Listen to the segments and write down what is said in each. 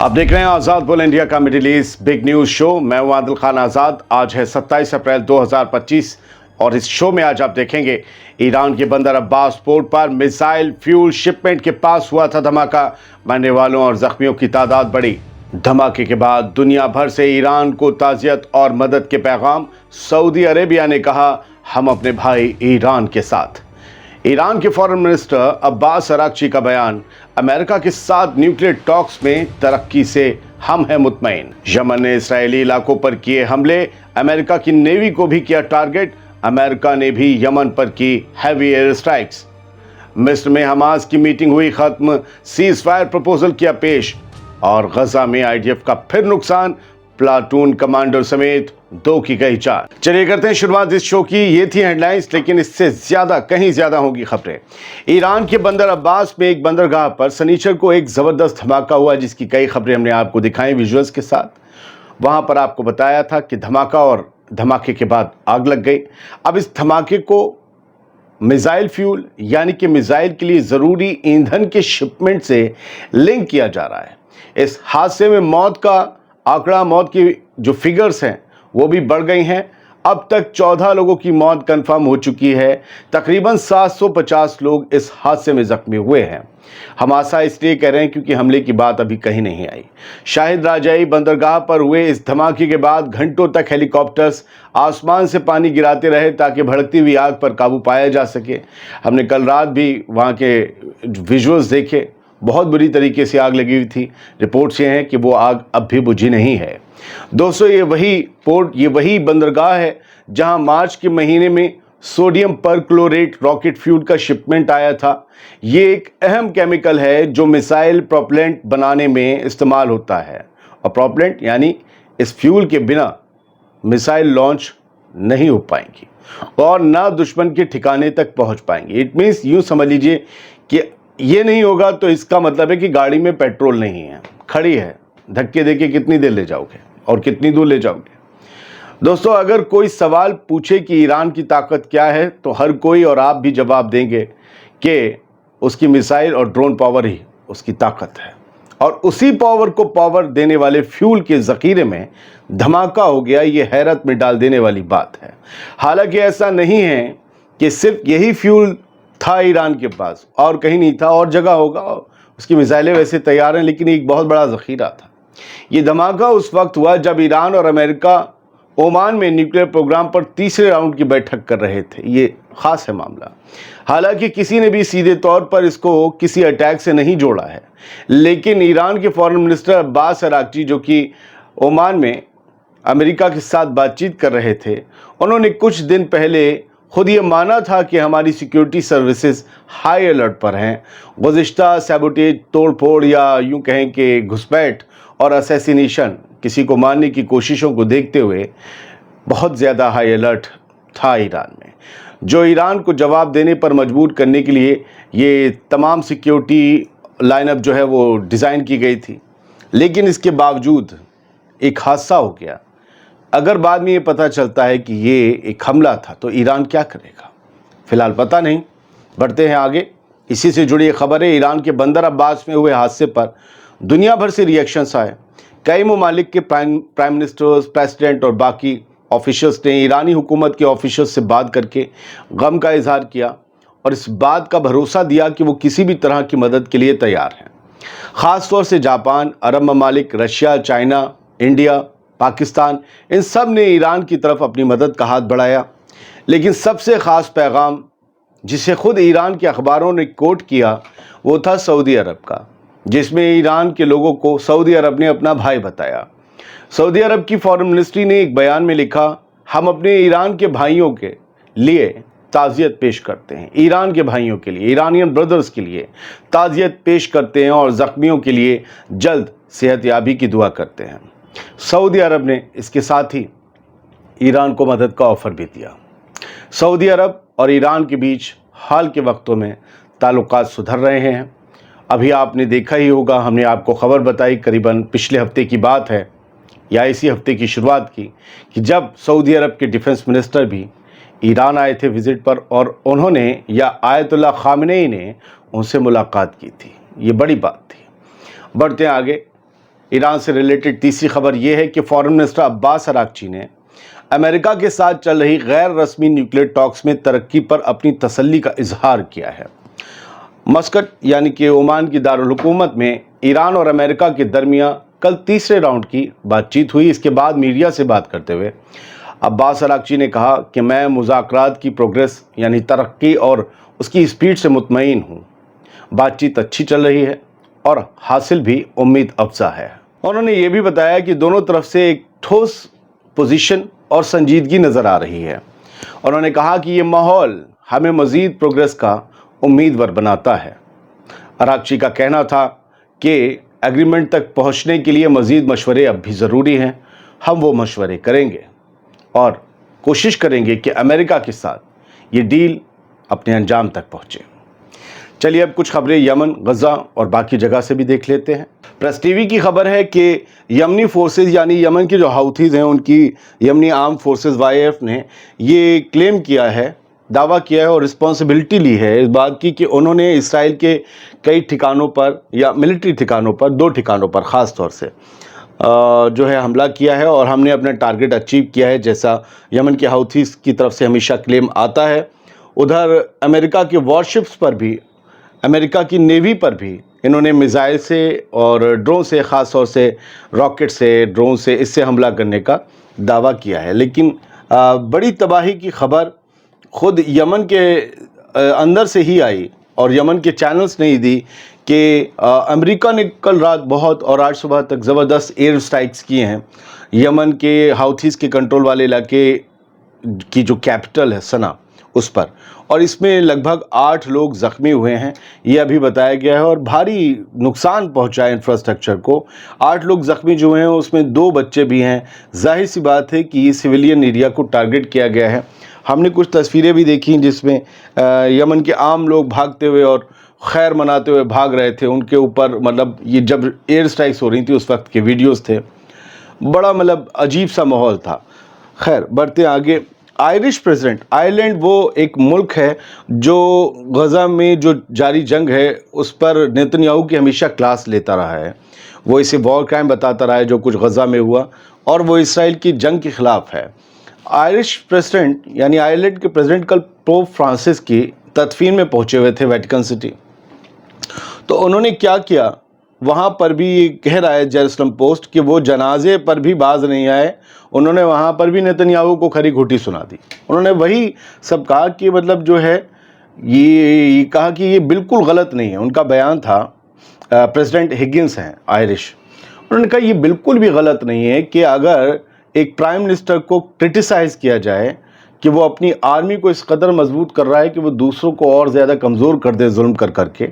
आप देख रहे हैं आज़ाद बोल इंडिया का middle east big news show. मैं हूं आदिल खान आज़ाद। आज है 27 अप्रैल 2025 और इस शो में आज आप देखेंगे ईरान के बंदर अब्बास पोर्ट पर मिसाइल फ्यूल शिपमेंट के पास हुआ था धमाका। मरने वालों और जख्मियों की तादाद बढ़ी। धमाके के बाद दुनिया भर से ईरान को ताज़ियत और मदद के पैगाम। सऊदी अरेबिया ने कहा, हम अपने भाई ईरान के साथ। ईरान के फॉरेन मिनिस्टर अब्बास अराक्ची का बयान, अमेरिका के साथ न्यूक्लियर टॉक्स में तरक्की से हम हैं मुतमईन। यमन ने इस्राएली इलाकों पर किए हमले, अमेरिका की नेवी को भी किया टारगेट। अमेरिका ने भी यमन पर की हैवी एयर स्ट्राइक्स। मिस्र में हमास की मीटिंग हुई खत्म, सीज फायर प्रपोजल किया पेश। और गजा में आईडीएफ का फिर नुकसान, प्लाटून कमांडर समेत 2 की गई जान। चलिए करते हैं शुरुआत इस शो की। ये थी हेडलाइंस, लेकिन इससे ज्यादा कहीं ज्यादा होंगी खबरें। ईरान के बंदर अब्बास में एक बंदरगाह पर शनिचर को एक जबरदस्त धमाका हुआ, जिसकी कई खबरें हमने आपको दिखाई विजुअल्स के साथ। वहां पर आपको बताया था कि धमाका और धमाके के बाद आग लग गई। अब इस धमाके को मिसाइल फ्यूल यानी कि मिसाइल के लिए जरूरी ईंधन के शिपमेंट से लिंक किया जा रहा है। इस हादसे में मौत का आंकड़ा, मौत की जो फिगर्स हैं वो भी बढ़ गई हैं। अब तक 14 लोगों की मौत कंफर्म हो चुकी है। तकरीबन 750 लोग इस हादसे में जख्मी हुए हैं। हम आशा इसलिए कह रहे हैं क्योंकि हमले की बात अभी कहीं नहीं आई। शाहिद राजाई बंदरगाह पर हुए इस धमाके के बाद घंटों तक हेलीकॉप्टर्स आसमान से पानी गिराते रहे ताकि भड़कती हुई आग पर काबू पाया जा सके। हमने कल रात भी वहाँ के विजुअल्स देखे, बहुत बुरी तरीके से आग लगी हुई थी। रिपोर्ट्स ये हैं कि वो आग अब भी बुझी नहीं है। दोस्तों, ये वही बंदरगाह है जहां मार्च के महीने में सोडियम परक्लोरेट रॉकेट फ्यूल का शिपमेंट आया था। ये एक अहम केमिकल है जो मिसाइल प्रोपेलेंट बनाने में इस्तेमाल होता है। और प्रोपेलेंट यानी इस फ्यूल के बिना मिसाइल लॉन्च नहीं हो पाएंगी और ना दुश्मन के ठिकाने तक पहुंच पाएंगे। इट मीन्स यूं समझ लीजिए कि ये नहीं होगा तो इसका मतलब है कि गाड़ी में पेट्रोल नहीं है, खड़ी है, धक्के देके कितनी देर ले जाओगे और कितनी दूर ले जाओगे। दोस्तों, अगर कोई सवाल पूछे कि ईरान की ताकत क्या है, तो हर कोई और आप भी जवाब देंगे कि उसकी मिसाइल और ड्रोन पावर ही उसकी ताकत है। और उसी पावर को पावर देने वाले फ्यूल के ज़ख़ीरे में धमाका हो गया, ये हैरत में डाल देने वाली बात है। हालांकि ऐसा नहीं है कि सिर्फ यही फ्यूल था ईरान के पास और कहीं नहीं था, और जगह होगा। उसकी मिसाइलें वैसे तैयार हैं, लेकिन एक बहुत बड़ा ज़ख़ीरा था। ये धमाका उस वक्त हुआ जब ईरान और अमेरिका ओमान में न्यूक्लियर प्रोग्राम पर तीसरे राउंड की बैठक कर रहे थे। ये ख़ास है मामला। हालांकि किसी ने भी सीधे तौर पर इसको किसी अटैक से नहीं जोड़ा है, लेकिन ईरान के फॉरेन मिनिस्टर अब्बास अराक्ची, जो कि ओमान में अमेरिका के साथ बातचीत कर रहे थे, उन्होंने कुछ दिन पहले खुद ये माना था कि हमारी सिक्योरिटी सर्विसेज हाई अलर्ट पर हैं। गुज़िश्ता सैबोटेज, तोड़फोड़ या यूं कहें कि घुसपैठ और असैसिनेशन, किसी को मारने की कोशिशों को देखते हुए बहुत ज़्यादा हाई अलर्ट था ईरान में, जो ईरान को जवाब देने पर मजबूर करने के लिए ये तमाम सिक्योरिटी लाइनअप जो है वो डिज़ाइन की गई थी। लेकिन इसके बावजूद एक हादसा हो गया। अगर बाद में ये पता चलता है कि ये एक हमला था तो ईरान क्या करेगा, फिलहाल पता नहीं। बढ़ते हैं आगे। इसी से जुड़ी खबर है, ईरान के बंदर अब्बास में हुए हादसे पर दुनिया भर से रिएक्शंस आए। कई ममालिक के प्राइम मिनिस्टर्स, प्रेसिडेंट और बाकी ऑफिशियल्स ने ईरानी हुकूमत के ऑफिशियल्स से बात करके गम का इजहार किया और इस बात का भरोसा दिया कि वो किसी भी तरह की मदद के लिए तैयार हैं। ख़ास तौर से जापान, अरब ममालिक, रशिया, चाइना, इंडिया, पाकिस्तान, इन सब ने ईरान की तरफ अपनी मदद का हाथ बढ़ाया। लेकिन सबसे ख़ास पैगाम, जिसे खुद ईरान के अखबारों ने कोट किया, वो था सऊदी अरब का, जिसमें ईरान के लोगों को सऊदी अरब ने अपना भाई बताया। सऊदी अरब की फॉरेन मिनिस्ट्री ने एक बयान में लिखा, हम अपने ईरान के भाइयों के लिए ताज़ियत पेश करते हैं। ईरान के भाइयों के लिए, ईरानियन ब्रदर्स के लिए ताज़ियत पेश करते हैं और ज़ख्मियों के लिए जल्द सेहतयाबी की दुआ करते हैं। सऊदी अरब ने इसके साथ ही ईरान को मदद का ऑफ़र भी दिया। सऊदी अरब और ईरान के बीच हाल के वक्तों में ताल्लुकात सुधर रहे हैं। अभी आपने देखा ही होगा, हमने आपको खबर बताई, करीबन पिछले हफ्ते की बात है या इसी हफ्ते की शुरुआत की, कि जब सऊदी अरब के डिफेंस मिनिस्टर भी ईरान आए थे विज़िट पर और उन्होंने या आयतुल्लाह खामेनी ने उनसे मुलाकात की थी। ये बड़ी बात थी। बढ़ते हैं आगे। ईरान से रिलेटेड तीसरी खबर यह है कि फॉरेन मिनिस्टर अब्बास अरागची ने अमेरिका के साथ चल रही गैर रस्मी न्यूक्लियर टॉक्स में तरक्की पर अपनी तसल्ली का इजहार किया है। मस्कट यानी कि ओमान की दारुल हुकूमत में ईरान और अमेरिका के दरमियान कल तीसरे राउंड की बातचीत हुई। इसके बाद मीडिया से बात करते हुए अब्बास अरागची ने कहा कि मैं मुज़ाकरात की प्रोग्रेस यानी तरक्की और उसकी स्पीड से मुतमईन हूँ। बातचीत अच्छी चल रही है और हासिल भी उम्मीद अफजा है। उन्होंने ये भी बताया कि दोनों तरफ से एक ठोस पोजीशन और संजीदगी नज़र आ रही है। उन्होंने कहा कि ये माहौल हमें मज़ीद प्रोग्रेस का उम्मीदवार बनाता है। अरागची का कहना था कि एग्रीमेंट तक पहुंचने के लिए मज़ीद मशवरे अब भी ज़रूरी हैं। हम वो मशवरे करेंगे और कोशिश करेंगे कि अमेरिका के साथ ये डील अपने अंजाम तक पहुंचे। चलिए अब कुछ खबरें यमन, गज़ा और बाकी जगह से भी देख लेते हैं। प्रेस टीवी की खबर है कि यमनी फोर्सेस यानी यमन के जो हाउथीज़ हैं उनकी यमनी आर्म फोर्सेस YAF ने ये क्लेम किया है, दावा किया है और रिस्पॉन्सिबिलिटी ली है इस बात की कि उन्होंने इसराइल के कई ठिकानों पर या मिलिट्री ठिकानों पर, 2 ठिकानों पर ख़ास तौर से जो है हमला किया है और हमने अपना टारगेट अचीव किया है, जैसा यमन के हाउथीज़ की तरफ से हमेशा क्लेम आता है। उधर अमेरिका के वॉरशिप्स पर भी, अमेरिका की नेवी पर भी इन्होंने मिसाइल से और ड्रोन से, ख़ास तौर से रॉकेट से, ड्रोन से इससे हमला करने का दावा किया है। लेकिन बड़ी तबाही की खबर ख़ुद यमन के अंदर से ही आई और यमन के चैनल्स ने ही दी कि अमेरिका ने कल रात बहुत और आज सुबह तक ज़बरदस्त एयर स्ट्राइक्स किए हैं यमन के हाउथीज़ के कंट्रोल वाले इलाके की जो कैपिटल है सना, उस पर, और इसमें लगभग 8 लोग ज़ख्मी हुए हैं, ये अभी बताया गया है और भारी नुकसान पहुंचा है इंफ्रास्ट्रक्चर को। 8 लोग ज़ख्मी जो हैं उसमें 2 बच्चे भी हैं। जाहिर सी बात है कि ये सिविलियन एरिया को टारगेट किया गया है। हमने कुछ तस्वीरें भी देखी जिसमें यमन के आम लोग भागते हुए और खैर मनाते हुए भाग रहे थे उनके ऊपर, मतलब ये जब एयर स्ट्राइक्स हो रही थी उस वक्त के वीडियोज़ थे। बड़ा मतलब अजीब सा माहौल था। खैर बढ़ते आगे। आयरिश प्रेसिडेंट, आयरलैंड वो एक मुल्क है जो गज़ा में जो जारी जंग है उस पर नेतन्याहू की हमेशा क्लास लेता रहा है। वो इसे वॉर क्राइम बताता रहा है जो कुछ गज़ा में हुआ, और वो इसराइल की जंग के ख़िलाफ़ है। आयरिश प्रेसिडेंट यानी आयरलैंड के प्रेसिडेंट कल पोप फ्रांसिस की तदफीन में पहुँचे हुए थे वेटिकन सिटी। तो उन्होंने क्या किया, वहाँ पर भी ये कह रहा है जेरूसलम पोस्ट कि वो जनाजे पर भी बाज नहीं आए। उन्होंने वहाँ पर भी नेतन्याहू को खरी खोटी सुना दी। उन्होंने वही सब कहा कि मतलब जो है ये कहा कि ये बिल्कुल गलत नहीं है। उनका बयान था, प्रेसिडेंट हिगिंस हैं आयरिश, उन्होंने कहा ये बिल्कुल भी गलत नहीं है कि अगर एक प्राइम मिनिस्टर को क्रिटिसाइज़ किया जाए कि वो अपनी आर्मी को इस कदर मजबूत कर रहा है कि वो दूसरों को और ज़्यादा कमज़ोर कर दे जुल्म कर करके,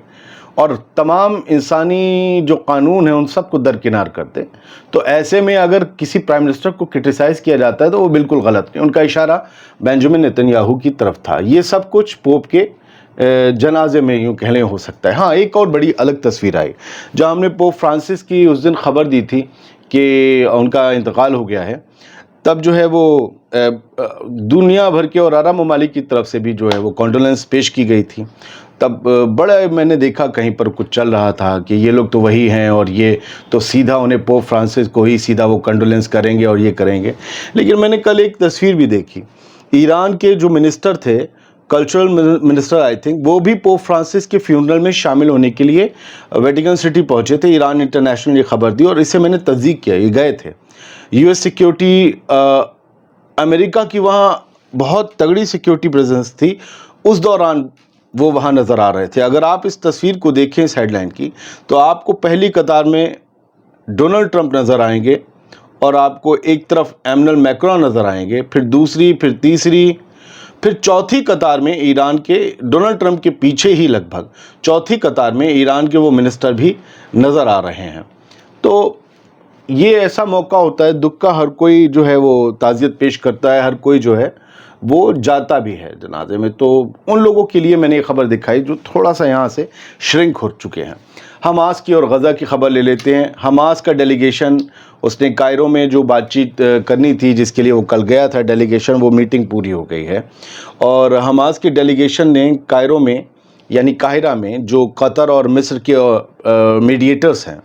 और तमाम इंसानी जो कानून है उन सब को दरकिनार करते, तो ऐसे में अगर किसी प्राइम मिनिस्टर को क्रिटिसाइज़ किया जाता है तो वो बिल्कुल गलत नहीं। उनका इशारा बेंजामिन नेतन्याहू की तरफ था। ये सब कुछ पोप के जनाजे में यूँ कहने हो सकता है। हाँ, एक और बड़ी अलग तस्वीर आई जहाँ हमने पोप फ्रांसिस की उस दिन खबर दी थी कि उनका इंतकाल हो गया है। तब जो है वो दुनिया भर के और अरब ममालिक की तरफ से भी जो है वो कॉन्डोलेंस पेश की गई थी। तब बड़ा मैंने देखा कहीं पर कुछ चल रहा था कि ये लोग तो वही हैं और ये तो सीधा उन्हें पोप फ्रांसिस को ही सीधा वो कंडोलेंस करेंगे और ये करेंगे। लेकिन मैंने कल एक तस्वीर भी देखी, ईरान के जो मिनिस्टर थे, कल्चरल मिनिस्टर आई थिंक, वो भी पोप फ्रांसिस के फ्यूनरल में शामिल होने के लिए वेटिकन सिटी पहुँचे थे। ईरान इंटरनेशनल ने खबर दी और इसे मैंने तस्दीक किया, ये गए थे। US सिक्योरिटी, अमेरिका की वहाँ बहुत तगड़ी सिक्योरिटी प्रेजेंस थी, उस दौरान वो वहाँ नज़र आ रहे थे। अगर आप इस तस्वीर को देखें इस हेडलाइन की, तो आपको पहली कतार में डोनाल्ड ट्रंप नज़र आएंगे और आपको एक तरफ एमनुअल मैक्रोन नज़र आएंगे, फिर दूसरी, फिर तीसरी, फिर चौथी कतार में ईरान के, डोनाल्ड ट्रंप के पीछे ही लगभग चौथी कतार में ईरान के वो मिनिस्टर भी नज़र आ रहे हैं। तो ये ऐसा मौका होता है, दुख का हर कोई जो है वो ताज़ियत पेश करता है, हर कोई जो है वो जाता भी है जनाजे में। तो उन लोगों के लिए मैंने ये खबर दिखाई जो थोड़ा सा यहाँ से श्रिंक हो चुके हैं। हमास की और गज़ा की खबर ले लेते हैं। हमास का डेलीगेशन, उसने कायरो में जो बातचीत करनी थी जिसके लिए वो कल गया था डेलीगेशन, वो मीटिंग पूरी हो गई है। और हमास की डेलीगेशन ने कायरो में यानी काहिरा में जो कतर और मिस्र के मीडिएटर्स हैं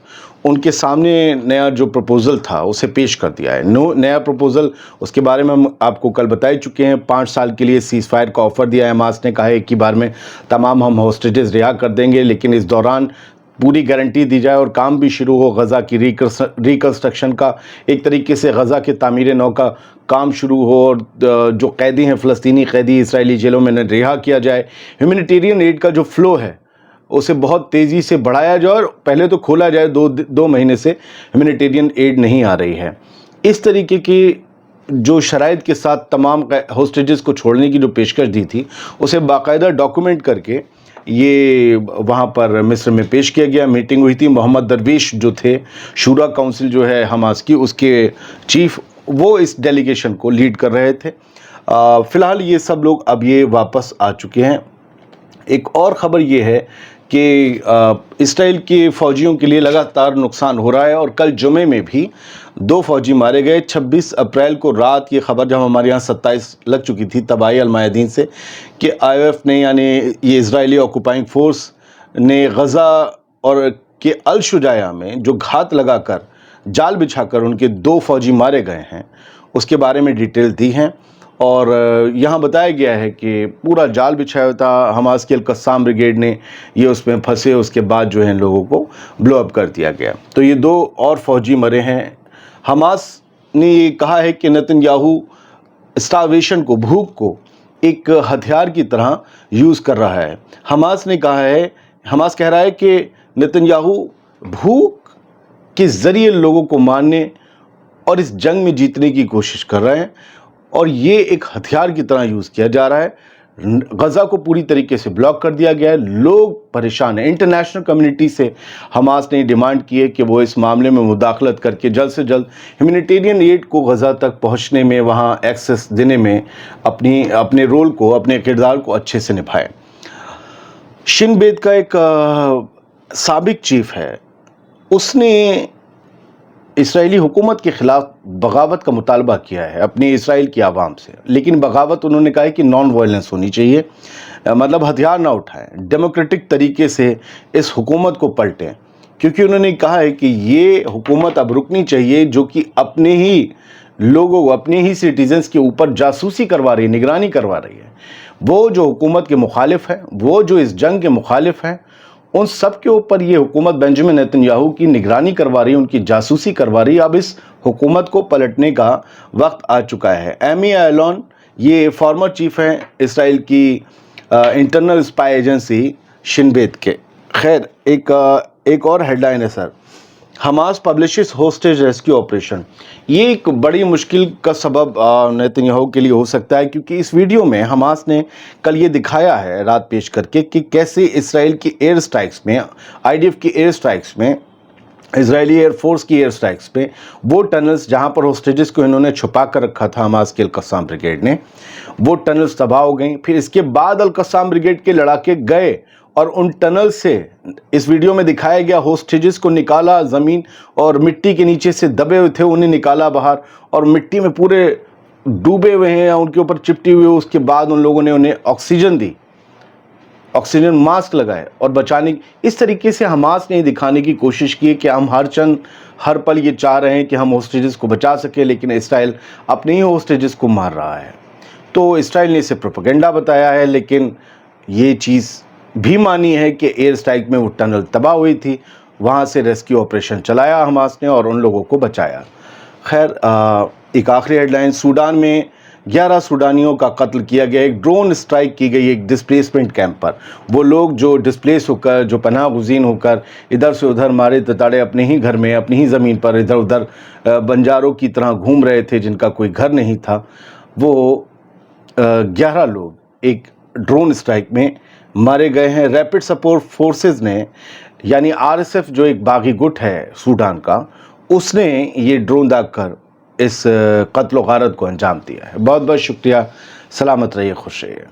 ان کے سامنے نیا جو پروپوزل تھا اسے پیش کر دیا ہے. نیا پروپوزل، اس کے بارے میں ہم آپ کو کل بتا ہی چکے ہیں. 5 سال کے لیے سیز فائر کا آفر دیا ہے. حماس نے کہا ہے ایک ہی بار میں تمام ہم ہوسٹیجز رہا کر دیں گے، لیکن اس دوران پوری گارنٹی دی جائے اور کام بھی شروع ہو غزہ کی ریکنسٹرکشن کا، ایک طریقے سے غزہ کے تعمیر نو کا کام شروع ہو، اور جو قیدی ہیں فلسطینی قیدی اسرائیلی جیلوں میں رہا کیا جائے. ہیومینیٹیرین ایڈ کا جو فلو ہے اسے بہت تیزی سے بڑھایا جائے، اور پہلے تو کھولا جائے. 2 مہینے سے ہیومینیٹیرین ایڈ نہیں آ رہی ہے. اس طریقے کی جو شرائط کے ساتھ تمام ہوسٹیجز کو چھوڑنے کی جو پیشکش دی تھی اسے باقاعدہ ڈاکومنٹ کر کے یہ وہاں پر مصر میں پیش کیا گیا. میٹنگ ہوئی تھی. محمد درویش جو تھے، شورا کونسل جو ہے حماس کی، اس کے چیف، وہ اس ڈیلیگیشن کو لیڈ کر رہے تھے. فی الحال یہ سب لوگ اب یہ واپس آ چکے ہیں. ایک اور خبر یہ ہے کہ اسرائیل کے فوجیوں کے لیے لگاتار نقصان ہو رہا ہے، اور کل جمعے میں بھی 2 فوجی مارے گئے. 26 اپریل کو رات یہ خبر جب ہمارے یہاں 27 لگ چکی تھی تباہی المایادین سے، کہ IF نے، یعنی یہ اسرائیلی آکوپائنگ فورس نے غزہ اور کے الشجاعہ میں جو گھات لگا کر جال بچھا کر ان کے 2 فوجی مارے گئے ہیں، اس کے بارے میں ڈیٹیل دی ہیں. اور یہاں بتایا گیا ہے کہ پورا جال بچھایا تھا حماس کے القسام بریگیڈ نے، یہ اس میں پھنسے، اس کے بعد جو ہے لوگوں کو بلو اپ کر دیا گیا. تو یہ 2 اور فوجی مرے ہیں. حماس نے یہ کہا ہے کہ نتن یاہو اسٹارویشن کو، بھوک کو ایک ہتھیار کی طرح یوز کر رہا ہے. حماس نے کہا ہے، حماس کہہ رہا ہے کہ نتن یاہو بھوک کے ذریعے لوگوں کو مارنے اور اس جنگ میں جیتنے کی کوشش کر رہے ہیں، اور یہ ایک ہتھیار کی طرح یوز کیا جا رہا ہے. غزہ کو پوری طریقے سے بلاک کر دیا گیا ہے. لوگ پریشان ہیں. انٹرنیشنل کمیونٹی سے حماس نے ڈیمانڈ کی ہے کہ وہ اس معاملے میں مداخلت کر کے جلد سے جلد ہیومینیٹیرین ایڈ کو غزہ تک پہنچنے میں، وہاں ایکسس دینے میں اپنے رول کو، اپنے کردار کو اچھے سے نبھائے. شن بیت کا ایک سابق چیف ہے، اس نے اسرائیلی حکومت کے خلاف بغاوت کا مطالبہ کیا ہے اپنی اسرائیل کی عوام سے، لیکن بغاوت انہوں نے کہا ہے کہ نان وائلنس ہونی چاہیے، مطلب ہتھیار نہ اٹھائیں، ڈیموکریٹک طریقے سے اس حکومت کو پلٹیں. کیونکہ انہوں نے کہا ہے کہ یہ حکومت اب رکنی چاہیے جو کہ اپنے ہی لوگوں کو، اپنے ہی سٹیزنز کے اوپر جاسوسی کروا رہی ہے، نگرانی کروا رہی ہے. وہ جو حکومت کے مخالف ہیں، وہ جو اس جنگ کے مخالف ہیں، ان سب کے اوپر یہ حکومت بنجامن نیتن یاہو کی نگرانی کروا رہی ہے، ان کی جاسوسی کروا رہی ہے. اب اس حکومت کو پلٹنے کا وقت آ چکا ہے. ایمی ایلون یہ فارمر چیف ہیں اسرائیل کی انٹرنل اسپائی ایجنسی شن بیت کے. خیر، ایک اور ہیڈ لائن ہے سر، حماس پبلشز ہوسٹیج ریسکیو آپریشن. یہ ایک بڑی مشکل کا سبب نیتن یاہو کے لیے ہو سکتا ہے، کیونکہ اس ویڈیو میں حماس نے کل یہ دکھایا ہے رات پیش کر کے کہ کیسے اسرائیل کی ایئر سٹرائکس میں، IDF کی ایئر سٹرائکس میں، اسرائیلی ایئر فورس کی ایئر سٹرائکس پہ وہ ٹنلز جہاں پر ہوسٹیجز کو انہوں نے چھپا کر رکھا تھا حماس کے القسام بریگیڈ نے، وہ ٹنلز تباہ ہو گئیں. پھر اس کے بعد القسام بریگیڈ کے لڑاکے گئے اور ان ٹنل سے، اس ویڈیو میں دکھایا گیا، ہوسٹیجز کو نکالا، زمین اور مٹی کے نیچے سے دبے ہوئے تھے انہیں نکالا باہر، اور مٹی میں پورے ڈوبے ہوئے ہیں، ان کے اوپر چپٹی ہوئے. اس کے بعد ان لوگوں نے انہیں آکسیجن دی، آکسیجن ماسک لگائے اور بچانے. اس طریقے سے حماس نے دکھانے کی کوشش کی کہ ہم ہر پل یہ چاہ رہے ہیں کہ ہم ہوسٹیجز کو بچا سکیں، لیکن اسرائیل اپنے ہی ہوسٹیجز کو مار رہا ہے. تو اسرائیل نے اسے پروپیگنڈا بتایا ہے، لیکن یہ چیز بھی مانی ہے کہ ایئر سٹرائک میں وہ ٹنل تباہ ہوئی تھی، وہاں سے ریسکیو آپریشن چلایا حماس نے اور ان لوگوں کو بچایا. خیر، ایک آخری ہیڈ لائن، سوڈان میں 11 سوڈانیوں کا قتل کیا گیا. ایک ڈرون اسٹرائک کی گئی ایک ڈسپلیسمنٹ کیمپ پر. وہ لوگ جو ڈسپلیس ہو کر، جو پناہ گزین ہو کر ادھر سے ادھر مارے تتاڑے اپنے ہی گھر میں، اپنی ہی زمین پر ادھر ادھر بنجاروں کی طرح گھوم رہے تھے، جن کا کوئی گھر نہیں تھا، وہ 11 لوگ ایک ڈرون اسٹرائک میں مارے گئے ہیں. ریپڈ سپورٹ فورسز نے، یعنی RSF جو ایک باغی گٹ ہے سوڈان کا، اس نے یہ ڈرون داغ کر اس قتل و غارت کو انجام دیا ہے. بہت بہت شکریہ. سلامت رہیے، خوش رہیے.